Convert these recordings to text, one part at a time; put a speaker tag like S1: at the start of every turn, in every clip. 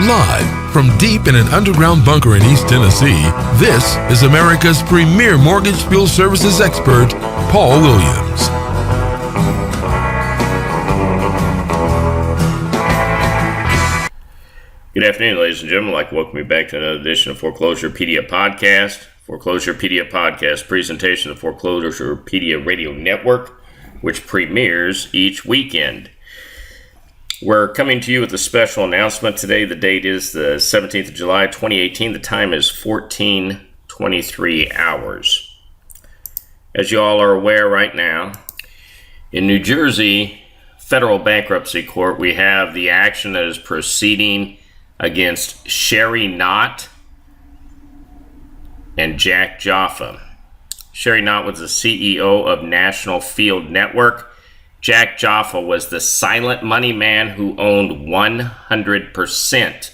S1: Live from deep in an underground bunker in East Tennessee, this is America's premier mortgage field services expert, Paul Williams.
S2: Good afternoon, ladies and gentlemen. I'd like to welcome you back to another edition of Foreclosurepedia Podcast. Foreclosurepedia Podcast presentation of Foreclosurepedia Radio Network, which premieres each weekend. We're coming to you with a special announcement today. The date is the 17th of July, 2018. The time is 14:23 hours. As you all are aware right now, in New Jersey Federal Bankruptcy Court, we have the action that is proceeding against Shari Nott and Jack Jaffa. Shari Nott was the CEO of National Field Network. Jack Jaffa was the silent money man who owned 100%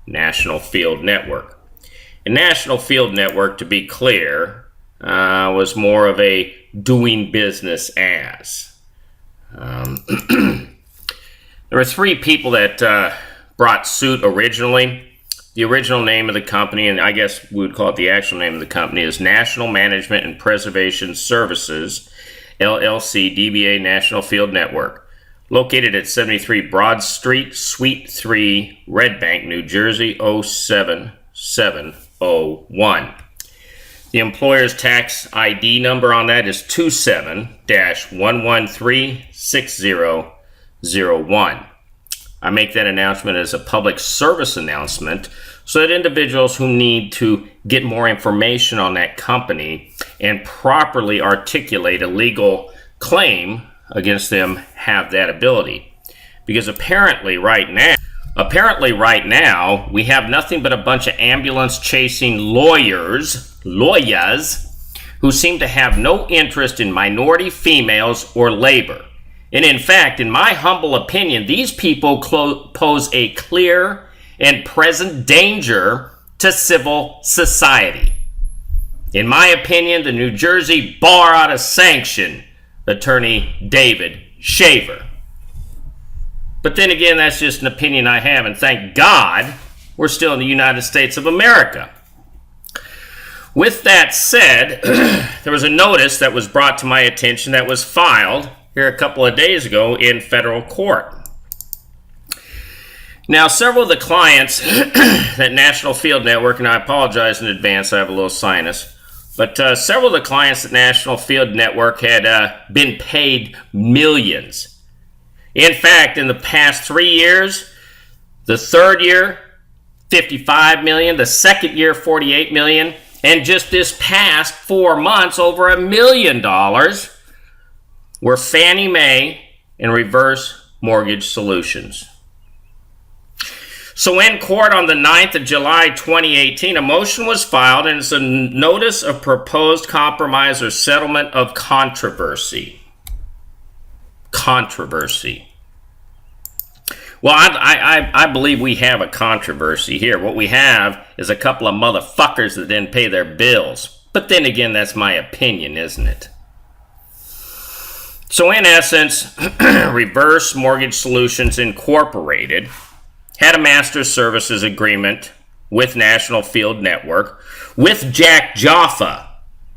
S2: National Field Network. And National Field Network, to be clear, was more of a doing business as. There were three people that brought suit originally. The original name of the company, and I guess we would call it the actual name of the company, is National Management and Preservation Services, LLC, DBA National Field Network, located at 73 Broad Street, Suite 3, Red Bank, New Jersey, 07701. The employer's tax ID number on that is 27-113-6001. I make that announcement as a public service announcement so that individuals who need to get more information on that company and properly articulate a legal claim against them have that ability. Because apparently right now, we have nothing but a bunch of ambulance chasing lawyers who seem to have no interest in minority females or labor. And in fact, in my humble opinion, these people pose a clear and present danger to civil society. In my opinion, the New Jersey bar ought to sanction Attorney David Shaver. But then again, that's just an opinion I have, and thank God we're still in the United States of America. With that said, there was a notice that was brought to my attention that was filed here a couple of days ago in federal court. Now, several of the clients that National Field Network, and I apologize in advance, I have a little sinus, but several of the clients at National Field Network had been paid millions. In fact, in the past 3 years, the third year, $55 million, the second year, $48 million, and just this past 4 months, over $1 million were Fannie Mae and reverse mortgage solutions. So in court on the 9th of July 2018, a motion was filed, and it's a notice of proposed compromise or settlement of controversy. Well, I believe we have a controversy here. What we have is a couple of motherfuckers that didn't pay their bills. But then again, that's my opinion, isn't it? So in essence, Reverse Mortgage Solutions Incorporated had a master services agreement with National Field Network with Jack Jaffa,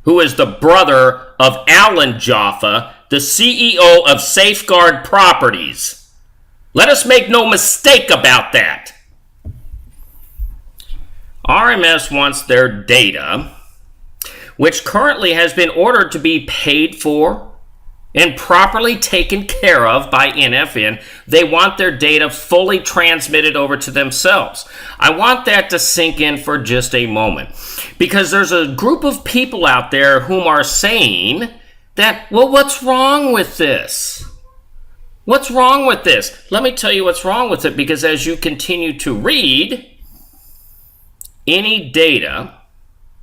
S2: who is the brother of Alan Jaffa, the CEO of Safeguard Properties. Let us make no mistake about that. RMS wants their data, which currently has been ordered to be paid for and properly taken care of by NFN. They want their data fully transmitted over to themselves. I want that to sink in for just a moment, because there's a group of people out there whom are saying that, well, what's wrong with this? What's wrong with this? Let me tell you what's wrong with it, because as you continue to read, any data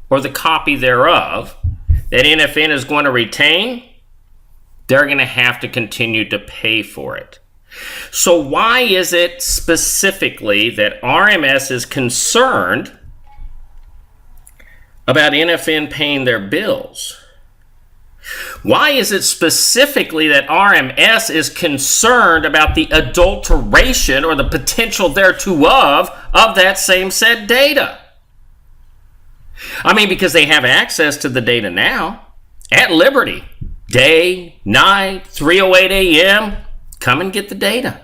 S2: or the copy thereof that NFN is going to retain, they're going to have to continue to pay for it. So why is it specifically that RMS is concerned about NFN paying their bills? Why is it specifically that RMS is concerned about the adulteration or the potential thereto of that same said data? I mean, because they have access to the data now at liberty. Day, night, 3:08 a.m., come and get the data.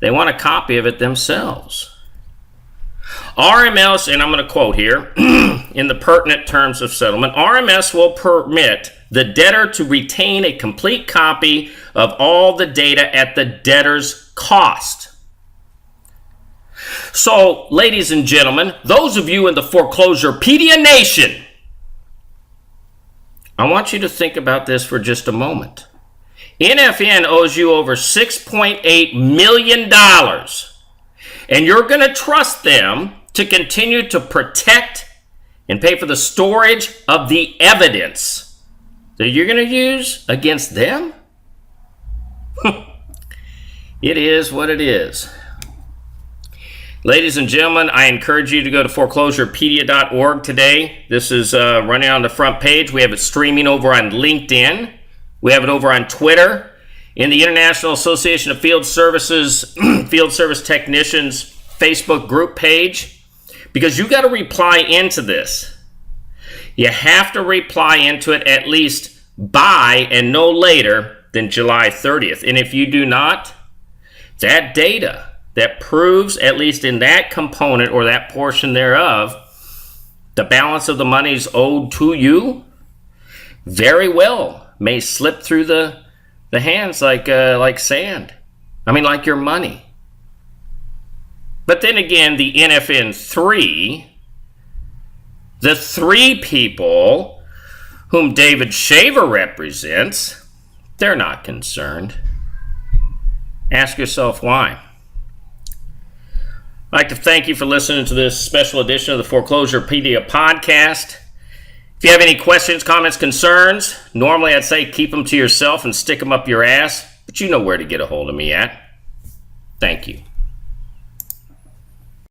S2: They want a copy of it themselves. RMS, and I'm going to quote here, in the pertinent terms of settlement, RMS will permit the debtor to retain a complete copy of all the data at the debtor's cost. So, ladies and gentlemen, those of you in the Foreclosurepedia Nation, I want you to think about this for just a moment. NFN owes you over $6.8 million, and you're going to trust them to continue to protect and pay for the storage of the evidence that you're going to use against them? It is what it is. Ladies and gentlemen, I encourage you to go to foreclosurepedia.org today. This is running on the front page. We have it streaming over on LinkedIn. We have it over on Twitter. In the International Association of Field Services, Field Service Technicians Facebook group page. Because you got to reply into this. You have to reply into it at least by and no later than July 30th. And if you do not, that data that proves, at least in that component or that portion thereof, the balance of the monies owed to you, very well may slip through the hands like sand. I mean, like your money. But then again, the NFN 3, the three people whom David Shaver represents, they're not concerned. Ask yourself why. I'd like to thank you for listening to this special edition of the Foreclosurepedia podcast. If you have any questions, comments, concerns, normally I'd say keep them to yourself and stick them up your ass, but you know where to get a hold of me at. Thank you.